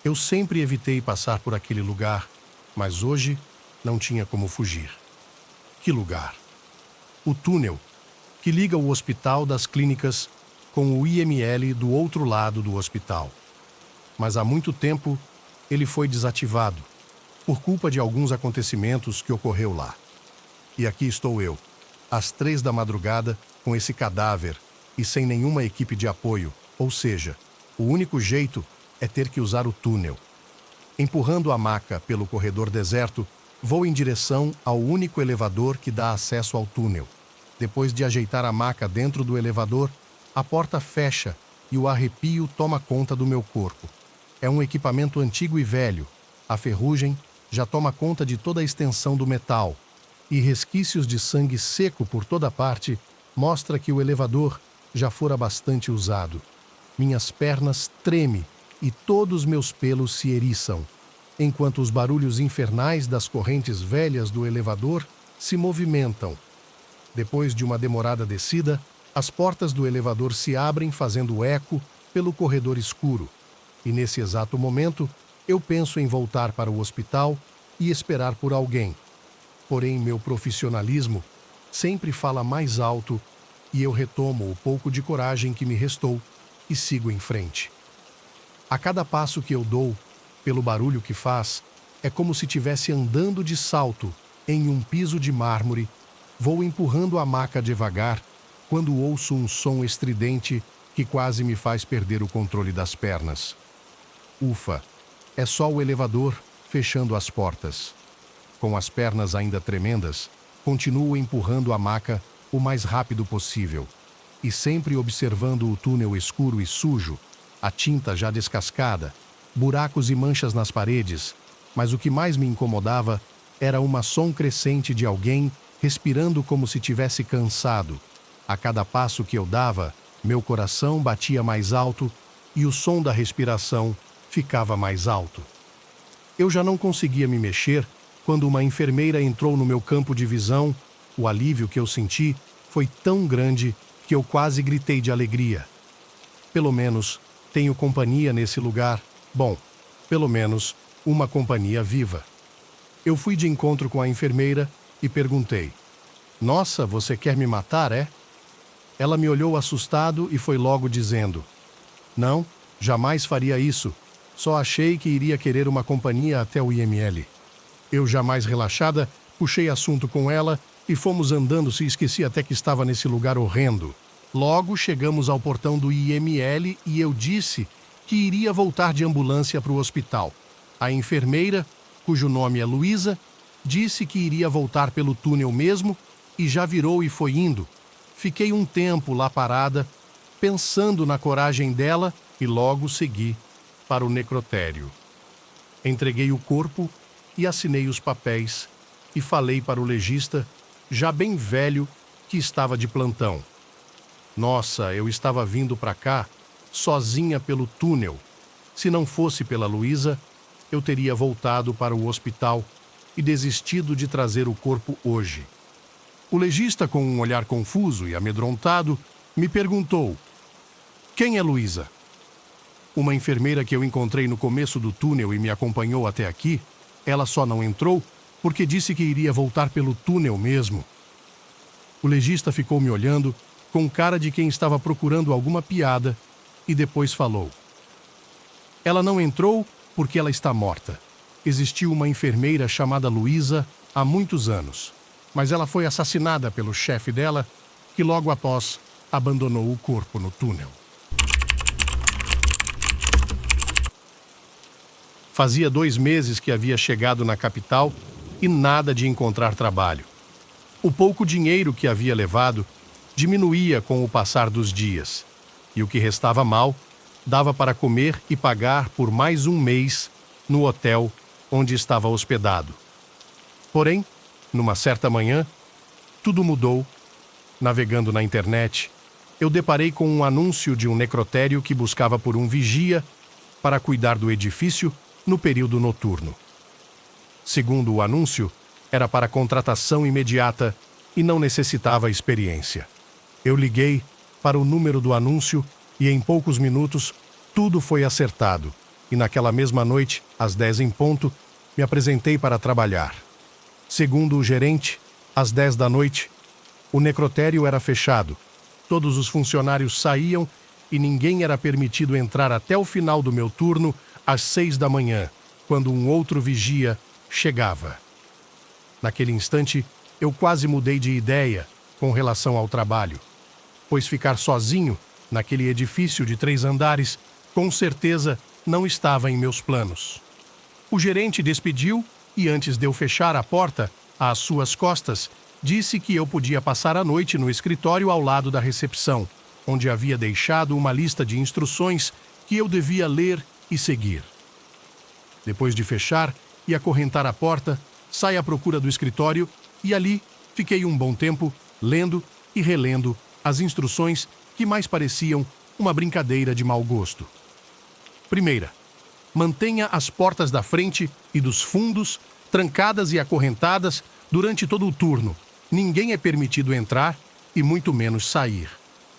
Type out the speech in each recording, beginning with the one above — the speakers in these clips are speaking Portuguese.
Eu sempre evitei passar por aquele lugar, mas hoje não tinha como fugir. Que lugar? O túnel, que liga o Hospital das Clínicas com o IML do outro lado do hospital. Mas há muito tempo ele foi desativado, por culpa de alguns acontecimentos que ocorreu lá. E aqui estou eu, às 3 da madrugada, com esse cadáver e sem nenhuma equipe de apoio, ou seja, o único jeito é ter que usar o túnel. Empurrando a maca pelo corredor deserto, vou em direção ao único elevador que dá acesso ao túnel. Depois de ajeitar a maca dentro do elevador, a porta fecha e o arrepio toma conta do meu corpo. É um equipamento antigo e velho. A ferrugem já toma conta de toda a extensão do metal, e resquícios de sangue seco por toda parte mostra que o elevador já fora bastante usado. Minhas pernas tremem e todos meus pelos se eriçam, enquanto os barulhos infernais das correntes velhas do elevador se movimentam. Depois de uma demorada descida, as portas do elevador se abrem fazendo eco pelo corredor escuro, e nesse exato momento eu penso em voltar para o hospital e esperar por alguém. Porém, meu profissionalismo sempre fala mais alto e eu retomo o pouco de coragem que me restou e sigo em frente. A cada passo que eu dou, pelo barulho que faz, é como se estivesse andando de salto em um piso de mármore. Vou empurrando a maca devagar quando ouço um som estridente que quase me faz perder o controle das pernas. Ufa, é só o elevador fechando as portas. Com as pernas ainda tremendas, continuo empurrando a maca o mais rápido possível e sempre observando o túnel escuro e sujo, a tinta já descascada, buracos e manchas nas paredes, mas o que mais me incomodava era uma som crescente de alguém respirando como se tivesse cansado. A cada passo que eu dava, meu coração batia mais alto e o som da respiração ficava mais alto. Eu já não conseguia me mexer quando uma enfermeira entrou no meu campo de visão. O alívio que eu senti foi tão grande que eu quase gritei de alegria. Pelo menos tenho companhia nesse lugar. Bom, pelo menos uma companhia viva. Eu fui de encontro com a enfermeira e perguntei: "Nossa, você quer me matar, é?" Ela me olhou assustado e foi logo dizendo: "Não, jamais faria isso. Só achei que iria querer uma companhia até o IML." Eu, jamais relaxada, puxei assunto com ela e fomos andando, se esqueci até que estava nesse lugar horrendo. Logo chegamos ao portão do IML e eu disse que iria voltar de ambulância para o hospital. A enfermeira, cujo nome é Luísa, disse que iria voltar pelo túnel mesmo e já virou e foi indo. Fiquei um tempo lá parada, pensando na coragem dela e logo segui para o necrotério. Entreguei o corpo e assinei os papéis e falei para o legista, já bem velho, que estava de plantão. Nossa, eu estava vindo para cá sozinha pelo túnel. Se não fosse pela Luísa, eu teria voltado para o hospital e desistido de trazer o corpo hoje. O legista, com um olhar confuso e amedrontado, me perguntou: "Quem é Luísa?" Uma enfermeira que eu encontrei no começo do túnel e me acompanhou até aqui. Ela só não entrou porque disse que iria voltar pelo túnel mesmo. O legista ficou me olhando com cara de quem estava procurando alguma piada e depois falou: "Ela não entrou porque ela está morta. Existiu uma enfermeira chamada Luísa há muitos anos, mas ela foi assassinada pelo chefe dela, que logo após abandonou o corpo no túnel." Fazia 2 meses que havia chegado na capital e nada de encontrar trabalho. O pouco dinheiro que havia levado diminuía com o passar dos dias, e o que restava mal dava para comer e pagar por mais um mês no hotel onde estava hospedado. Porém, numa certa manhã, tudo mudou. Navegando na internet, eu deparei com um anúncio de um necrotério que buscava por um vigia para cuidar do edifício no período noturno. Segundo o anúncio, era para contratação imediata e não necessitava experiência. Eu liguei para o número do anúncio e em poucos minutos tudo foi acertado. e naquela mesma noite, às 10 em ponto, me apresentei para trabalhar. Segundo o gerente, às 10 da noite, o necrotério era fechado. Todos os funcionários saíam e ninguém era permitido entrar até o final do meu turno, às 6 da manhã, quando um outro vigia chegava. Naquele instante, eu quase mudei de ideia com relação ao trabalho, pois ficar sozinho naquele edifício de 3 andares, com certeza não estava em meus planos. O gerente despediu e, antes de eu fechar a porta, às suas costas, disse que eu podia passar a noite no escritório ao lado da recepção, onde havia deixado uma lista de instruções que eu devia ler e seguir. Depois de fechar e acorrentar a porta, saí à procura do escritório e ali fiquei um bom tempo lendo e relendo as instruções que mais pareciam uma brincadeira de mau gosto. Primeira, mantenha as portas da frente e dos fundos trancadas e acorrentadas durante todo o turno. Ninguém é permitido entrar e muito menos sair.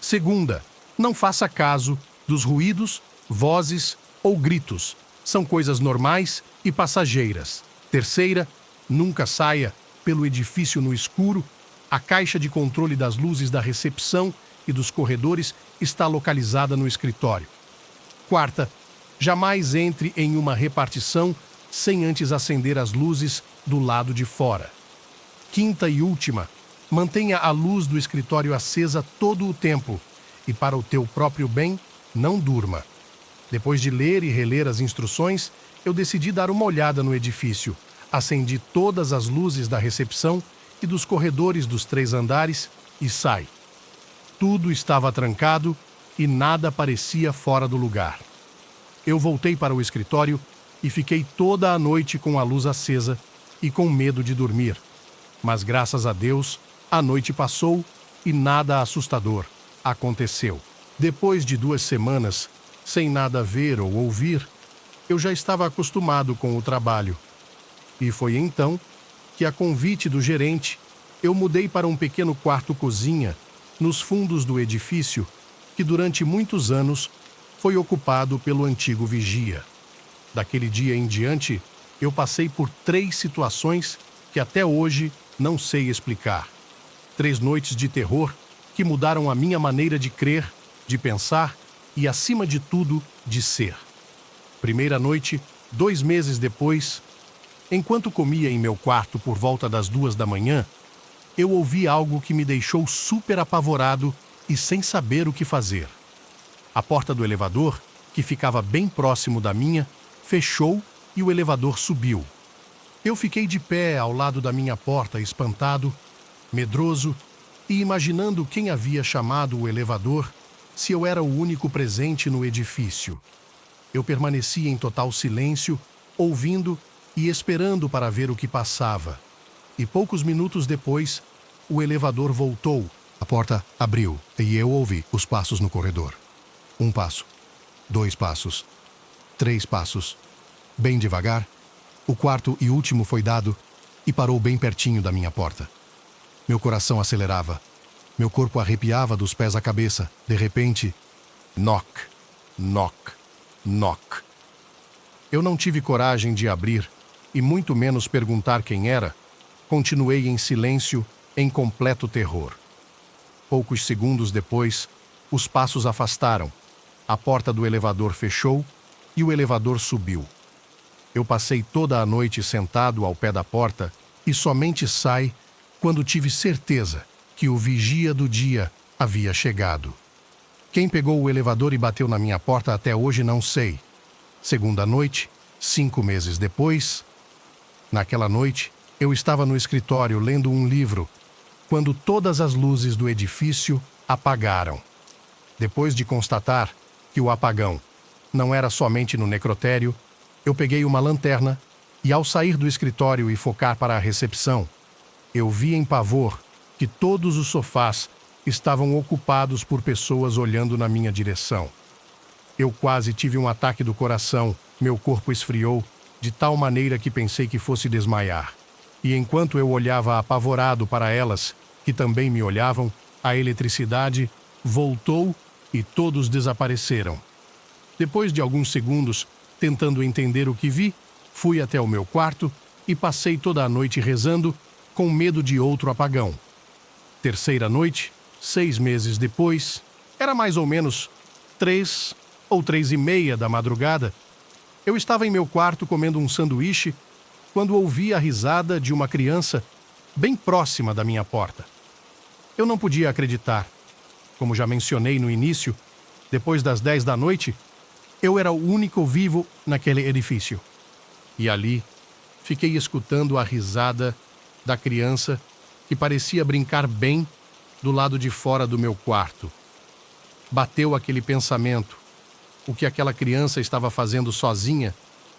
Segunda, não faça caso dos ruídos, vozes ou gritos. São coisas normais e passageiras. Terceira, nunca saia pelo edifício no escuro. A caixa de controle das luzes da recepção e dos corredores está localizada no escritório. Quarta, jamais entre em uma repartição sem antes acender as luzes do lado de fora. Quinta e última, mantenha a luz do escritório acesa todo o tempo e, para o teu próprio bem, não durma. Depois de ler e reler as instruções, eu decidi dar uma olhada no edifício. Acendi todas as luzes da recepção e dos corredores dos 3 andares e saí. Tudo estava trancado e nada parecia fora do lugar. Eu voltei para o escritório e fiquei toda a noite com a luz acesa e com medo de dormir. Mas, graças a Deus, a noite passou e nada assustador aconteceu. Depois de 2 semanas, sem nada ver ou ouvir, eu já estava acostumado com o trabalho. E foi então que, a convite do gerente, eu mudei para um pequeno quarto-cozinha nos fundos do edifício que, durante muitos anos, foi ocupado pelo antigo vigia. Daquele dia em diante, eu passei por 3 situações que até hoje não sei explicar. 3 noites de terror que mudaram a minha maneira de crer, de pensar e, acima de tudo, de ser. Primeira noite, 2 meses depois, enquanto comia em meu quarto por volta das 2 da manhã, eu ouvi algo que me deixou super apavorado e sem saber o que fazer. A porta do elevador, que ficava bem próximo da minha, fechou e o elevador subiu. Eu fiquei de pé ao lado da minha porta, espantado, medroso e imaginando quem havia chamado o elevador, se eu era o único presente no edifício. Eu permaneci em total silêncio, ouvindo e esperando para ver o que passava. E poucos minutos depois, o elevador voltou. A porta abriu e eu ouvi os passos no corredor. 1 passo, 2 passos, 3 passos. Bem devagar, o quarto e último foi dado e parou bem pertinho da minha porta. Meu coração acelerava. Meu corpo arrepiava dos pés à cabeça. De repente, knock, knock, knock. Eu não tive coragem de abrir e muito menos perguntar quem era. Continuei em silêncio, em completo terror. Poucos segundos depois, os passos afastaram. A porta do elevador fechou e o elevador subiu. Eu passei toda a noite sentado ao pé da porta e somente saí quando tive certeza que o vigia do dia havia chegado. Quem pegou o elevador e bateu na minha porta até hoje não sei. Segunda noite, 5 meses depois. Naquela noite, eu estava no escritório lendo um livro, quando todas as luzes do edifício apagaram. Depois de constatar que o apagão não era somente no necrotério, eu peguei uma lanterna e, ao sair do escritório e focar para a recepção, eu vi em pavor que todos os sofás estavam ocupados por pessoas olhando na minha direção. Eu quase tive um ataque do coração, meu corpo esfriou, de tal maneira que pensei que fosse desmaiar. E enquanto eu olhava apavorado para elas, que também me olhavam, a eletricidade voltou e todos desapareceram. Depois de alguns segundos, Tentando entender o que vi, fui até o meu quarto e passei toda a noite rezando, com medo de outro apagão. Terceira noite, 6 meses depois, era mais ou menos 3 ou 3:30 da madrugada. Eu estava em meu quarto comendo um sanduíche quando ouvi a risada de uma criança bem próxima da minha porta. Eu não podia acreditar. Como já mencionei no início, depois das 10 da noite, eu era o único vivo naquele edifício. E ali, fiquei escutando a risada da criança que parecia brincar bem do lado de fora do meu quarto. Bateu aquele pensamento: o que aquela criança estava fazendo sozinha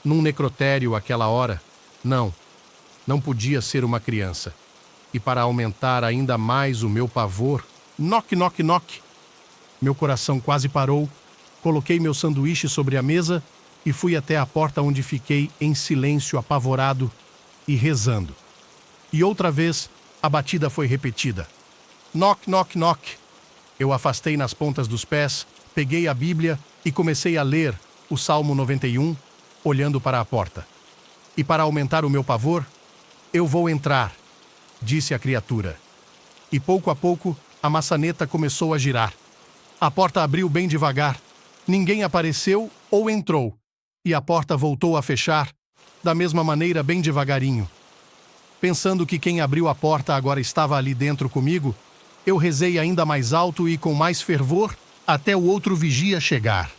num necrotério àquela hora? Não podia ser uma criança. E para aumentar ainda mais o meu pavor, knock, knock, knock. Meu coração quase parou, coloquei meu sanduíche sobre a mesa e fui até a porta, onde fiquei em silêncio, apavorado e rezando. E outra vez, a batida foi repetida. Knock, knock, knock. Eu afastei nas pontas dos pés, peguei a Bíblia e comecei a ler o Salmo 91, olhando para a porta. E para aumentar o meu pavor, eu vou entrar, disse a criatura. E pouco a pouco, a maçaneta começou a girar. A porta abriu bem devagar. Ninguém apareceu ou entrou. E a porta voltou a fechar, da mesma maneira, bem devagarinho. Pensando que quem abriu a porta agora estava ali dentro comigo, eu rezei ainda mais alto e com mais fervor até o outro vigia chegar.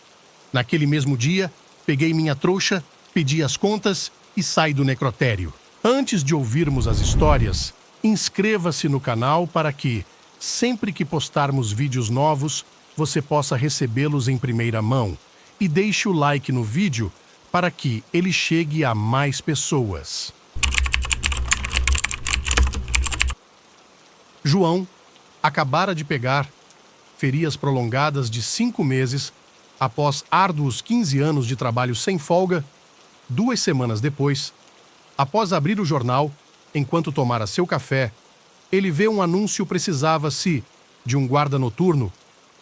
Naquele mesmo dia, peguei minha trouxa, pedi as contas e saí do necrotério. Antes de ouvirmos as histórias, inscreva-se no canal para que, sempre que postarmos vídeos novos, você possa recebê-los em primeira mão. E deixe o like no vídeo para que ele chegue a mais pessoas. João acabara de pegar férias prolongadas de 5 meses após árduos 15 anos de trabalho sem folga. 2 semanas depois, após abrir o jornal, enquanto tomara seu café, ele vê um anúncio. Precisava-se de um guarda noturno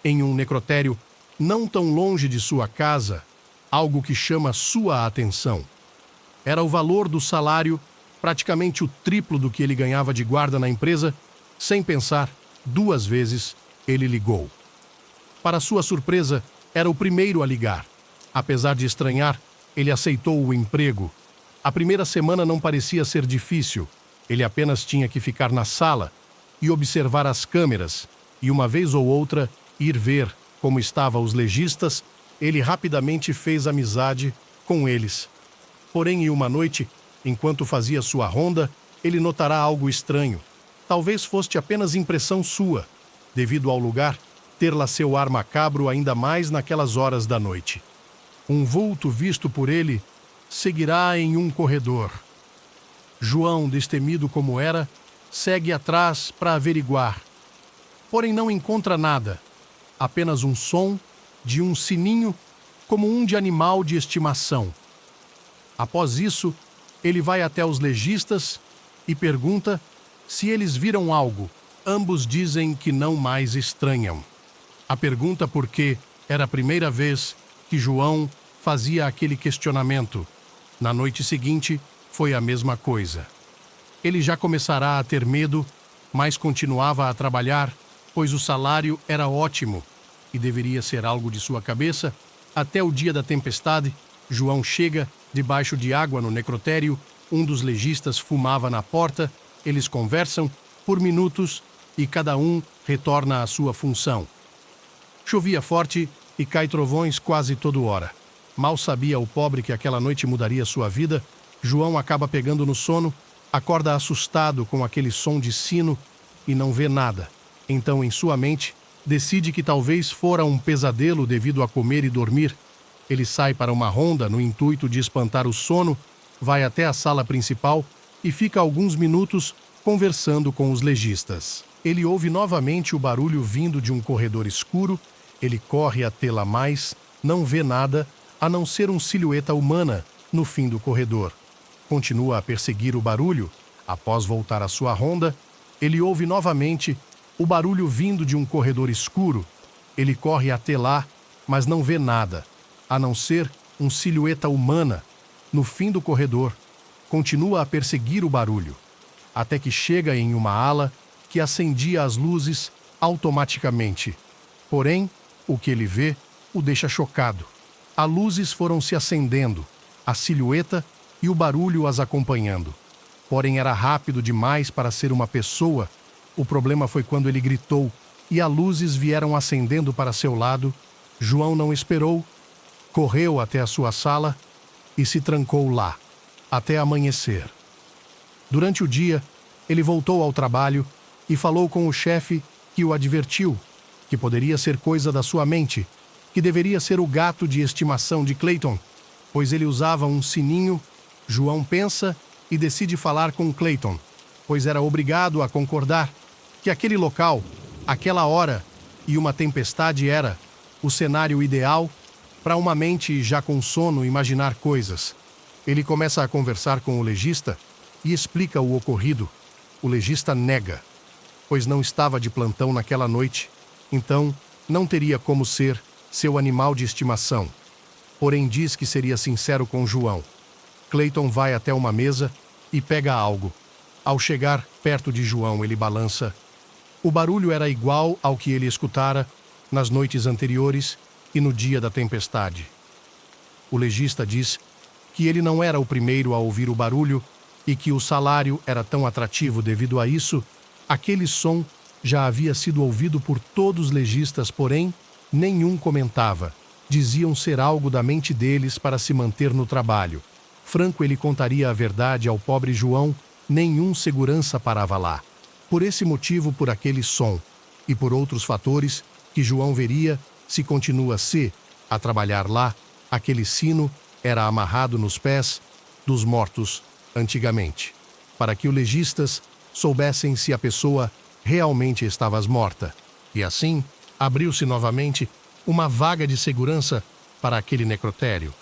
em um necrotério não tão longe de sua casa, algo que chama sua atenção. Era o valor do salário, praticamente o triplo do que ele ganhava de guarda na empresa. Sem pensar 2 vezes, ele ligou. Para sua surpresa, era o primeiro a ligar. Apesar de estranhar, ele aceitou o emprego. A primeira semana não parecia ser difícil. Ele apenas tinha que ficar na sala e observar as câmeras, e uma vez ou outra ir ver como estavam os legistas. Ele rapidamente fez amizade com eles. Porém, em uma noite, enquanto fazia sua ronda, ele notará algo estranho. Talvez fosse apenas impressão sua, devido ao lugar ter lá seu ar macabro, ainda mais naquelas horas da noite. Um vulto visto por ele seguirá em um corredor. João, destemido como era, segue atrás para averiguar. Porém, não encontra nada. Apenas um som de um sininho, como um de animal de estimação. Após isso, ele vai até os legistas e pergunta se eles viram algo. Ambos dizem que não mais estranham. A pergunta porque era a primeira vez que João fazia aquele questionamento. Na noite seguinte, foi a mesma coisa. Ele já começará a ter medo, mas continuava a trabalhar, pois o salário era ótimo e deveria ser algo de sua cabeça. Até o dia da tempestade, João chega debaixo de água no necrotério. Um dos legistas fumava na porta. Eles conversam por minutos e cada um retorna à sua função. Chovia forte e cai trovões quase toda hora. Mal sabia o pobre que aquela noite mudaria sua vida. João acaba pegando no sono, acorda assustado com aquele som de sino e não vê nada. Então, em sua mente, decide que talvez fora um pesadelo devido a comer e dormir. Ele sai para uma ronda no intuito de espantar o sono, vai até a sala principal e fica alguns minutos conversando com os legistas. Ele ouve novamente o barulho vindo de um corredor escuro. Ele corre até lá, mas não vê nada a não ser uma silhueta humana no fim do corredor. Continua a perseguir o barulho. Após voltar à sua ronda, ele ouve novamente o barulho vindo de um corredor escuro. Ele corre até lá, mas não vê nada, a não ser um silhueta humana, no fim do corredor, continua a perseguir o barulho, até que chega em uma ala que acendia as luzes automaticamente. Porém, o que ele vê o deixa chocado. As luzes foram se acendendo, a silhueta e o barulho as acompanhando. Porém, era rápido demais para ser uma pessoa. O problema foi quando ele gritou e as luzes vieram acendendo para seu lado. João não esperou, correu até a sua sala e se trancou lá, até amanhecer. Durante o dia, ele voltou ao trabalho e falou com o chefe, que o advertiu que poderia ser coisa da sua mente, que deveria ser o gato de estimação de Clayton, pois ele usava um sininho. João pensa e decide falar com Clayton, pois era obrigado a concordar que aquele local, aquela hora e uma tempestade era o cenário ideal para uma mente já com sono imaginar coisas. Ele começa a conversar com o legista e explica o ocorrido. O legista nega, pois não estava de plantão naquela noite, então não teria como ser seu animal de estimação. Porém diz que seria sincero com João. Clayton vai até uma mesa e pega algo. Ao chegar perto de João, ele balança. O barulho era igual ao que ele escutara nas noites anteriores e no dia da tempestade. O legista diz que ele não era o primeiro a ouvir o barulho e que o salário era tão atrativo devido a isso. Aquele som já havia sido ouvido por todos os legistas, porém, nenhum comentava. Diziam ser algo da mente deles para se manter no trabalho. Franco, ele contaria a verdade ao pobre João, nenhum segurança parava lá. Por esse motivo, por aquele som e por outros fatores que João veria se continua a trabalhar lá, aquele sino era amarrado nos pés dos mortos antigamente, para que os legistas soubessem se a pessoa realmente estava morta. E assim, abriu-se novamente uma vaga de segurança para aquele necrotério.